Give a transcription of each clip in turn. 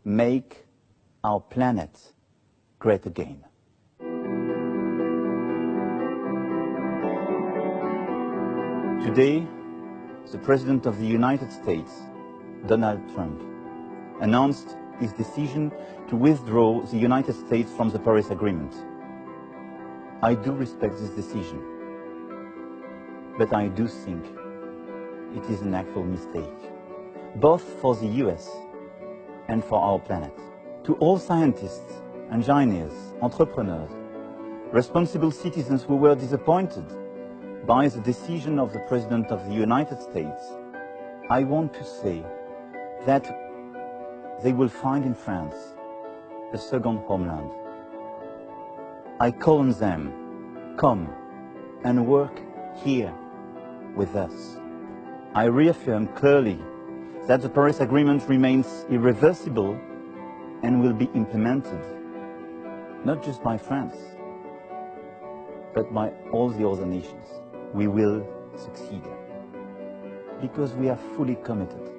make our planet great again. Today, the President of the United States, Donald Trump, announced his decision to withdraw the United States from the Paris Agreement. I do respect this decision, but I do think it is an actual mistake, both for the US and for our planet. To all scientists, engineers, entrepreneurs, responsible citizens who were disappointed by the decision of the President of the United States, I want to say that they will find in France a second homeland. I call on them, come and work here with us. I reaffirm clearly that the Paris Agreement remains irreversible and will be implemented, not just by France, but by all the other nations. We will succeed, because we are fully committed.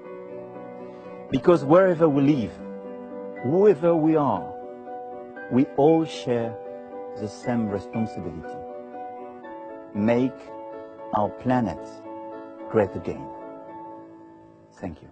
Because wherever we live, whoever we are, we all share the same responsibility. Make our planet great again. Thank you.